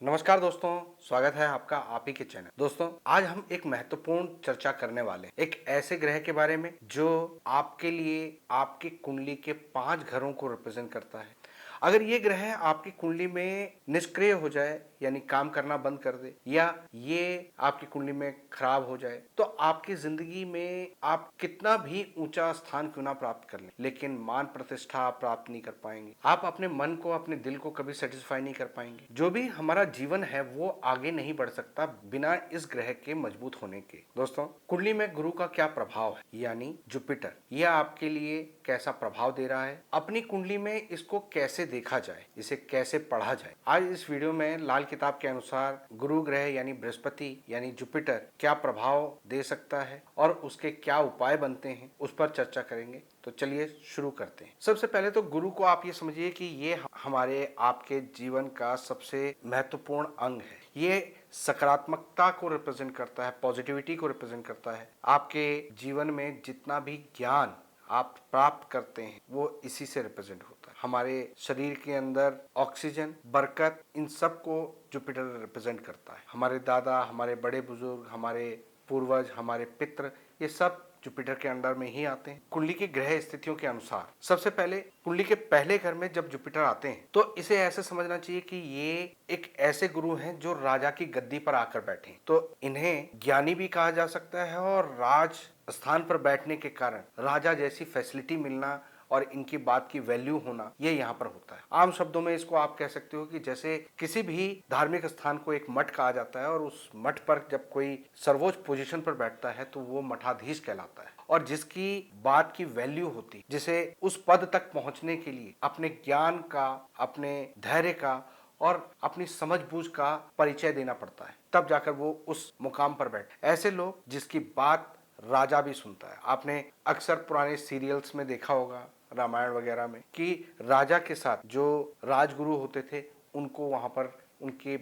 नमस्कार दोस्तों, स्वागत है आपका आप ही के चैनल। दोस्तों, आज हम एक महत्वपूर्ण चर्चा करने वाले हैं एक ऐसे ग्रह के बारे में जो आपके लिए आपकी कुंडली के 5 घरों को रिप्रेजेंट करता है। अगर ये ग्रह आपकी कुंडली में निष्क्रिय हो जाए यानी काम करना बंद कर दे या ये आपकी कुंडली में खराब हो जाए तो आपकी जिंदगी में आप कितना भी ऊंचा स्थान क्यों ना प्राप्त कर लें, लेकिन मान प्रतिष्ठा आप प्राप्त नहीं कर पाएंगे। आप अपने मन को, अपने दिल को कभी सेटिस्फाई नहीं कर पाएंगे। जो भी हमारा जीवन है वो आगे नहीं बढ़ सकता बिना इस ग्रह के मजबूत होने के। दोस्तों, कुंडली में गुरु का क्या प्रभाव है यानी जुपिटर, यह आपके लिए कैसा प्रभाव दे रहा है, अपनी कुंडली में इसको कैसे देखा जाए, इसे कैसे पढ़ा जाए। आज इस वीडियो में लाल किताब के अनुसार गुरु ग्रह यानी बृहस्पति यानी जुपिटर क्या प्रभाव दे सकता है और उसके क्या उपाय बनते हैं उस पर चर्चा करेंगे। तो चलिए शुरू करते हैं। सबसे पहले तो गुरु को आप ये समझिए कि ये हमारे आपके जीवन का सबसे महत्वपूर्ण अंग है। ये सकारात्मकता को रिप्रेजेंट करता है, पॉजिटिविटी को रिप्रेजेंट करता है। आपके जीवन में जितना भी ज्ञान आप प्राप्त करते हैं वो इसी से रिप्रेजेंट होता है। हमारे शरीर के अंदर ऑक्सीजन, बरकत, इन सब को जुपिटर रिप्रेजेंट करता है। हमारे दादा, हमारे बड़े बुजुर्ग, हमारे पूर्वज, हमारे पितृ, ये सब जुपिटर के अंडर में ही आते हैं। कुंडली की ग्रह स्थितियों के अनुसार सबसे पहले कुंडली के पहले घर में जब जुपिटर आते हैं तो इसे ऐसे समझना चाहिए कि ये एक ऐसे गुरु हैं जो राजा की गद्दी पर आकर बैठे। तो इन्हें ज्ञानी भी कहा जा सकता है और राज स्थान पर बैठने के कारण राजा जैसी फैसिलिटी मिलना और इनकी बात की वैल्यू होना ये यहाँ पर होता है। आम शब्दों में इसको आप कह सकते हो कि जैसे किसी भी धार्मिक स्थान को एक मठ कहा जाता है और उस मठ पर जब कोई सर्वोच्च पोजीशन पर बैठता है तो वो मठाधीश कहलाता है और जिसकी बात की वैल्यू होती, जिसे उस पद तक पहुंचने के लिए अपने ज्ञान का, अपने धैर्य का और अपनी समझबूझ का परिचय देना पड़ता है, तब जाकर वो उस मुकाम पर बैठे। ऐसे लोग जिसकी बात राजा भी सुनता है। आपने अक्सर पुराने सीरियल्स में देखा होगा, रामायण वगैरह में, कि राजा के साथ जो राजगुरु होते थे उनको वहां पर उनके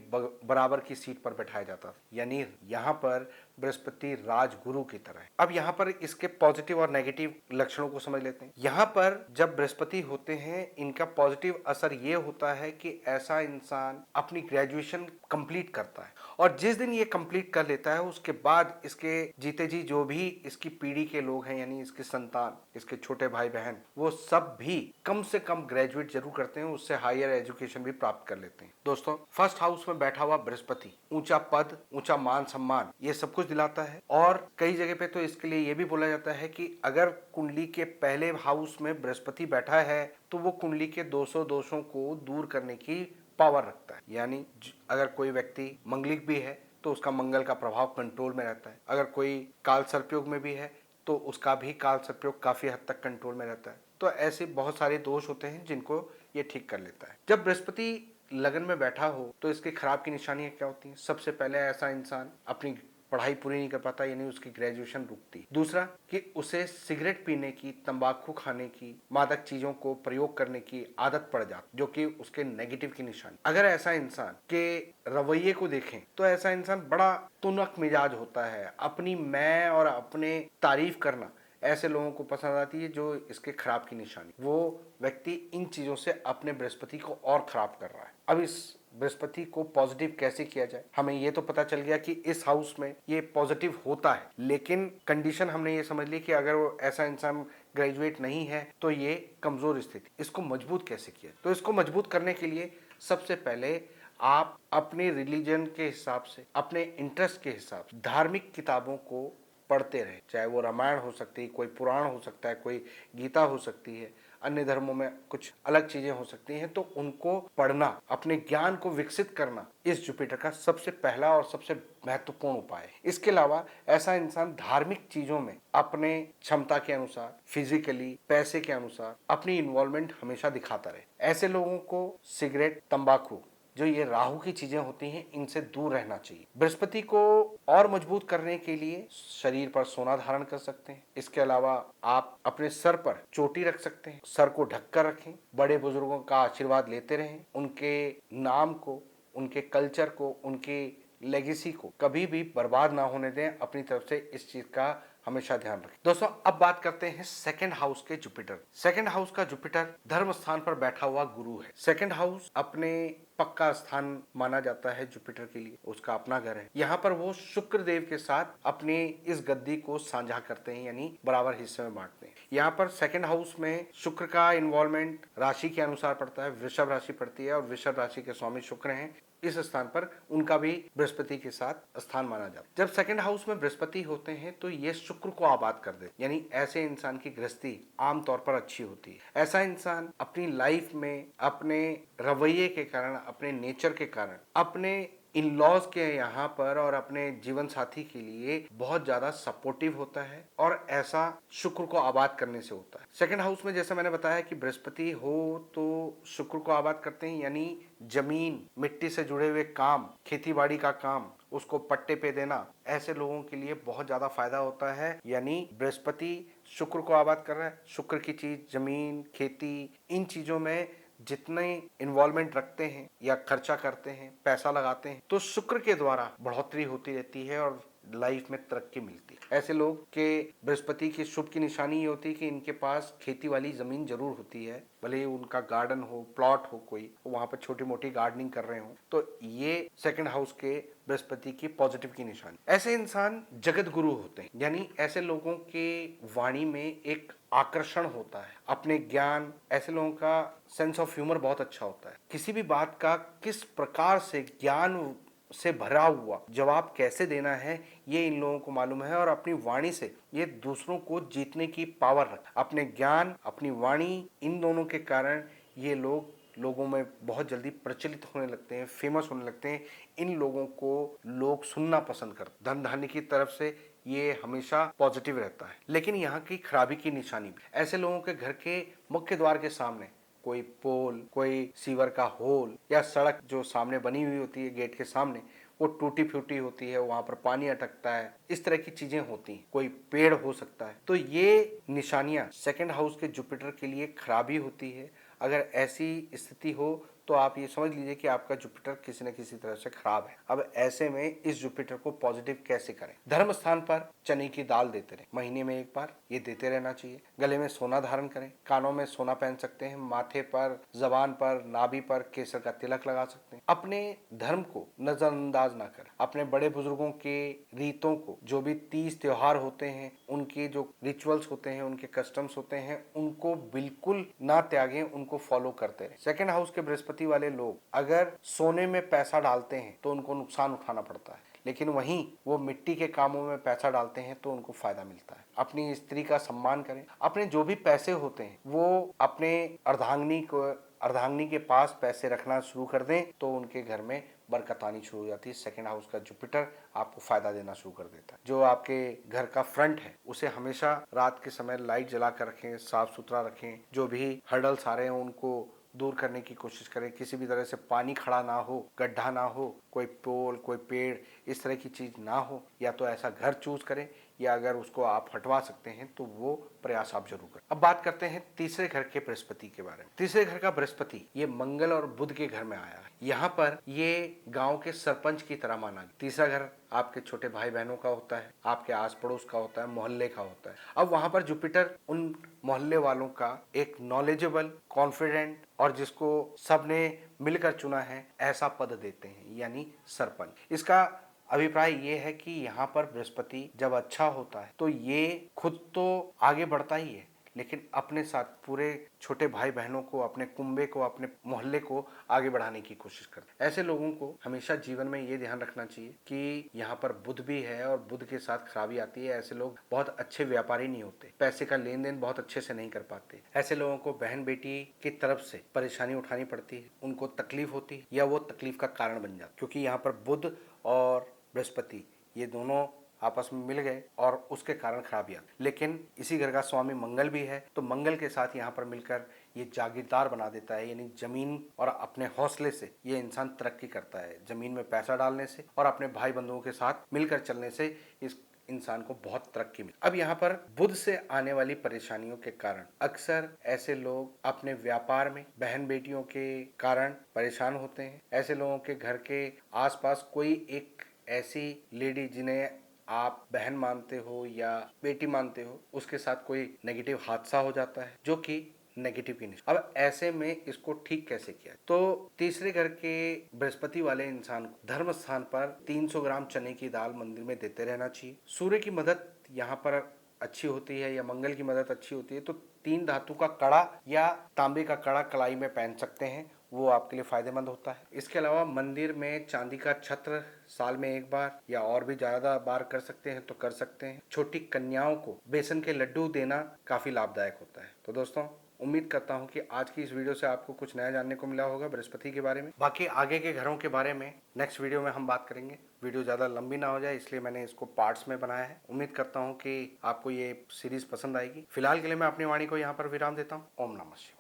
बराबर की सीट पर बैठाया जाता था। यानी यहाँ पर बृहस्पति राजगुरु की तरह है। अब यहाँ पर इसके पॉजिटिव और नेगेटिव लक्षणों को समझ लेते हैं। यहाँ पर जब बृहस्पति होते हैं इनका पॉजिटिव असर ये होता है कि ऐसा इंसान अपनी ग्रेजुएशन कंप्लीट करता है और जिस दिन ये कंप्लीट कर लेता है उसके बाद इसके जीते जी जो भी इसकी पीढ़ी के लोग हैं यानी इसके संतान, इसके छोटे भाई बहन, वो सब भी कम से कम ग्रेजुएट जरूर करते हैं, उससे हायर एजुकेशन भी प्राप्त कर लेते हैं। दोस्तों, फर्स्ट हाउस में बैठा हुआ बृहस्पति ऊंचा पद, ऊंचा मान सम्मान, ये सब कुछ दिलाता है। और कई जगह पे तो इसके लिए ये भी बोला जाता है कि अगर कुंडली के पहले हाउस में बृहस्पति बैठा है तो वो कुंडली के दोषों को दूर करने की पावर रखता है। यानी अगर कोई व्यक्ति मंगलिक भी है तो उसका मंगल का प्रभाव कंट्रोल में रहता है। अगर कोई काल सर्पयोग में भी है तो उसका भी काल सर्पयोग काफी हद तक कंट्रोल में रहता है। तो ऐसे बहुत सारे दोष होते हैं जिनको ये ठीक कर लेता है। जब बृहस्पति लगन में बैठा हो तो इसके खराब की निशानियां क्या होती हैं? सबसे पहले ऐसा इंसान अपनी पढ़ाई पूरी नहीं कर पाता यानी उसकी ग्रेजुएशन रुकती। दूसरा कि उसे सिगरेट पीने की, तंबाकू खाने की, मादक चीजों को प्रयोग करने की आदत पड़ जाती, जो कि उसके नेगेटिव की निशानी। अगर ऐसा इंसान के रवैये को देखें तो ऐसा इंसान बड़ा तुनक मिजाज होता है। अपनी मैं और अपने तारीफ करना ऐसे लोगों को पसंद आती है जो इसके खराब की निशानी। वो व्यक्ति इन चीजों से अपने बृहस्पति को और खराब कर रहा है। अब इस बृहस्पति को पॉजिटिव कैसे किया जाए? हमें ये तो पता चल गया कि इस हाउस में ये पॉजिटिव होता है, लेकिन कंडीशन हमने ये समझ ली कि अगर वो ऐसा इंसान ग्रेजुएट नहीं है तो ये कमजोर स्थिति। इसको मजबूत कैसे किया? तो इसको मजबूत करने के लिए सबसे पहले आप अपने रिलीजन के हिसाब से, अपने इंटरेस्ट के हिसाब से धार्मिक किताबों को पढ़ते रहे। चाहे वो रामायण हो सकती है, कोई पुराण हो सकता है, कोई गीता हो सकती है, अन्य धर्मों में कुछ अलग चीजें हो सकती हैं, तो उनको पढ़ना, अपने ज्ञान को विकसित करना इस जुपिटर का सबसे पहला और सबसे महत्वपूर्ण उपाय है। इसके अलावा ऐसा इंसान धार्मिक चीजों में अपने क्षमता के अनुसार, फिजिकली, पैसे के अनुसार अपनी इन्वॉल्वमेंट हमेशा दिखाता रहे। ऐसे लोगों को सिगरेट, तंबाकू, जो ये राहु की चीजें होती हैं, इनसे दूर रहना चाहिए। बृहस्पति को और मजबूत करने के लिए शरीर पर सोना धारण कर सकते हैं। इसके अलावा आप अपने सर पर चोटी रख सकते हैं, सर को ढककर रखें, बड़े बुजुर्गों का आशीर्वाद लेते रहें, उनके नाम को, उनके कल्चर को, उनकी लेगेसी को कभी भी बर्बाद ना होने दें। अपनी तरफ से इस चीज का हमेशा ध्यान रखें। दोस्तों अब बात करते हैं सेकंड हाउस के जुपिटर। सेकंड हाउस का जुपिटर धर्म स्थान पर बैठा हुआ गुरु है। सेकंड हाउस अपने पक्का स्थान माना जाता है जुपिटर के लिए, उसका अपना घर है। यहाँ पर वो शुक्र देव के साथ अपनी इस गद्दी को साझा करते हैं, यानी बराबर हिस्से में बांटते हैं। यहाँ पर सेकंड हाउस में शुक्र का इन्वॉल्वमेंट राशि के अनुसार पड़ता है। वृषभ राशि पड़ती है और वृषभ राशि के स्वामी शुक्र हैं। इस स्थान पर उनका भी बृहस्पति के साथ स्थान माना जाता है। जब सेकंड हाउस में बृहस्पति होते हैं तो ये शुक्र को आबाद कर देते, यानी ऐसे इंसान की गृहस्थी आमतौर पर अच्छी होती है। ऐसा इंसान अपनी लाइफ में अपने रवैये के कारण, अपने नेचर के कारण, अपने इन लॉज के यहाँ पर और अपने जीवन साथी के लिए बहुत ज्यादा सपोर्टिव होता है और ऐसा शुक्र को आबाद करने से होता है। सेकंड हाउस में जैसे मैंने बताया कि बृहस्पति हो तो शुक्र को आबाद करते हैं, यानी जमीन, मिट्टी से जुड़े हुए काम, खेती बाड़ी का काम, उसको पट्टे पे देना, ऐसे लोगों के लिए बहुत ज्यादा फायदा होता है। यानी बृहस्पति शुक्र को आबाद कर रहा है। शुक्र की चीज, जमीन, खेती, इन चीजों में जितने इन्वॉल्वमेंट रखते हैं या खर्चा करते हैं, पैसा लगाते हैं, तो शुक्र के द्वारा बढ़ोतरी होती रहती है और लाइफ में तरक्की मिलती है। ऐसे लोग के बृहस्पति की शुभ की निशानी ये होती है कि इनके पास खेती वाली जमीन जरूर होती है, भले ही उनका गार्डन हो, प्लॉट हो, कोई वहां पर छोटी मोटी गार्डनिंग कर रहे हो, तो ये सेकंड हाउस के बृहस्पति की पॉजिटिव की निशानी। ऐसे इंसान जगत गुरु होते हैं, यानी ऐसे लोगों के वाणी में एक आकर्षण होता है, अपने ज्ञान, ऐसे लोगों का सेंस ऑफ ह्यूमर बहुत अच्छा होता है। किसी भी बात का किस प्रकार से ज्ञान से भरा हुआ जवाब कैसे देना है ये इन लोगों को मालूम है और अपनी वाणी से ये दूसरों को जीतने की पावर रखते। अपने ज्ञान, अपनी वाणी, इन दोनों के कारण ये लोगों में बहुत जल्दी प्रचलित होने लगते हैं, फेमस होने लगते हैं। इन लोगों को लोग सुनना पसंद करते। धन धान्य की तरफ से ये हमेशा पॉजिटिव रहता है। लेकिन यहाँ की खराबी की निशानी भी, ऐसे लोगों के घर के मुख्य द्वार के सामने कोई पोल, कोई सीवर का होल या सड़क जो सामने बनी हुई होती है गेट के सामने, वो टूटी फूटी होती है, वहां पर पानी अटकता है, इस तरह की चीजें होती हैं। कोई पेड़ हो सकता है। तो ये निशानियां सेकंड हाउस के जुपिटर के लिए खराबी होती है। अगर ऐसी स्थिति हो तो आप ये समझ लीजिए कि आपका जुपिटर किसी न किसी तरह से खराब है। अब ऐसे में इस जुपिटर को पॉजिटिव कैसे करें? धर्म स्थान पर चने की दाल देते रहे, महीने में एक बार ये देते रहना चाहिए। गले में सोना धारण करें, कानों में सोना पहन सकते हैं, माथे पर, जबान पर, नाभि पर केसर का तिलक लगा सकते हैं। अपने धर्म को नजरअंदाज ना करें। अपने बड़े बुजुर्गों के रीतों को, जो भी तीज त्योहार होते हैं, उनके जो रिचुअल्स होते हैं, उनके कस्टम्स होते हैं, उनको बिल्कुल ना त्यागें, उनको फॉलो करते रहे। सेकंड हाउस के बृहस्पति वाले लोग अगर सोने में पैसा डालते हैं तो उनको नुकसान उठाना पड़ता है, लेकिन वहीं वो मिट्टी के कामों में पैसा डालते हैं तो उनको फायदा मिलता है। अपनी स्त्री का सम्मान करें। अपने जो भी पैसे होते हैं वो अपने अर्धांगिनी के पास पैसे रखना शुरू कर दें तो उनके घर में बरकत आनी शुरू हो जाती है। सेकंड हाउस का जुपिटर आपको फायदा देना शुरू कर देता है। जो आपके घर का फ्रंट है उसे हमेशा रात के समय लाइट जला कर रखें, साफ सुथरा रखें। जो भी हर्डल्स आ रहे हैं उनको दूर करने की कोशिश करें। किसी भी तरह से पानी खड़ा ना हो, गड्ढा ना हो, कोई पोल, कोई पेड़, इस तरह की चीज ना हो। या तो ऐसा घर चूज करें या अगर उसको आप हटवा सकते हैं तो वो प्रयास आप जरूर करें। अब बात करते हैं तीसरे घर के बृहस्पति के बारे में। तीसरे घर का बृहस्पति ये मंगल और बुध के घर में आया है। यहाँ पर ये गांव के सरपंच की तरह माना गया। तीसरा घर आपके छोटे भाई बहनों का होता है, आपके आस पड़ोस का होता है, मोहल्ले का होता है। अब वहां पर जुपिटर उन मोहल्ले वालों का एक नॉलेजेबल, कॉन्फिडेंट और जिसको सबने मिलकर चुना है ऐसा पद देते हैं, यानी सरपंच। इसका अभिप्राय ये है कि यहाँ पर बृहस्पति जब अच्छा होता है तो ये खुद तो आगे बढ़ता ही है, लेकिन अपने साथ पूरे छोटे भाई बहनों को, अपने कुंबे को, अपने मोहल्ले को आगे बढ़ाने की कोशिश करते हैं। ऐसे लोगों को हमेशा जीवन में ये ध्यान रखना चाहिए कि यहाँ पर बुध भी है और बुध के साथ खराबी आती है। ऐसे लोग बहुत अच्छे व्यापारी नहीं होते, पैसे का लेन देन बहुत अच्छे से नहीं कर पाते। ऐसे लोगों को बहन बेटी की तरफ से परेशानी उठानी पड़ती है, उनको तकलीफ होती है या वो तकलीफ का कारण बन जाता, क्योंकि यहाँ पर बुध और बृहस्पति ये दोनों आपस में मिल गए और उसके कारण खराबियां। लेकिन इसी घर का स्वामी मंगल भी है, तो मंगल के साथ यहाँ पर मिलकर ये जागीरदार बना देता है, यानी जमीन और अपने हौसले से ये इंसान तरक्की करता है। जमीन में पैसा डालने से और अपने भाई बंधुओं के साथ मिलकर चलने से इस इंसान को बहुत तरक्की मिली। अब यहाँ पर बुध से आने वाली परेशानियों के कारण अक्सर ऐसे लोग अपने व्यापार में बहन बेटियों के कारण परेशान होते हैं। ऐसे लोगों के घर के आसपास कोई एक ऐसी लेडी जिन्हें आप बहन मानते हो या बेटी मानते हो, उसके साथ कोई नेगेटिव हादसा हो जाता है जो कि नेगेटिव की निशानी। अब ऐसे में इसको ठीक कैसे किया? तो तीसरे घर के बृहस्पति वाले इंसान को धर्म स्थान पर 300 ग्राम चने की दाल मंदिर में देते रहना चाहिए। सूर्य की मदद यहाँ पर अच्छी होती है या मंगल की मदद अच्छी होती है तो 3 धातु का कड़ा या तांबे का कड़ा कलाई में पहन सकते हैं, वो आपके लिए फायदेमंद होता है। इसके अलावा मंदिर में चांदी का छत्र साल में एक बार या और भी ज्यादा बार कर सकते हैं तो कर सकते हैं। छोटी कन्याओं को बेसन के लड्डू देना काफी लाभदायक होता है। तो दोस्तों, उम्मीद करता हूं कि आज की इस वीडियो से आपको कुछ नया जानने को मिला होगा बृहस्पति के बारे में। बाकी आगे के घरों के बारे में नेक्स्ट वीडियो में हम बात करेंगे। वीडियो ज़्यादा लंबी ना हो जाए इसलिए मैंने इसको पार्ट्स में बनाया है। उम्मीद करता हूं कि आपको ये सीरीज पसंद आएगी। फिलहाल के लिए मैं अपनी वाणी को यहाँ पर विराम देता हूँ। ओम नमः शिवाय।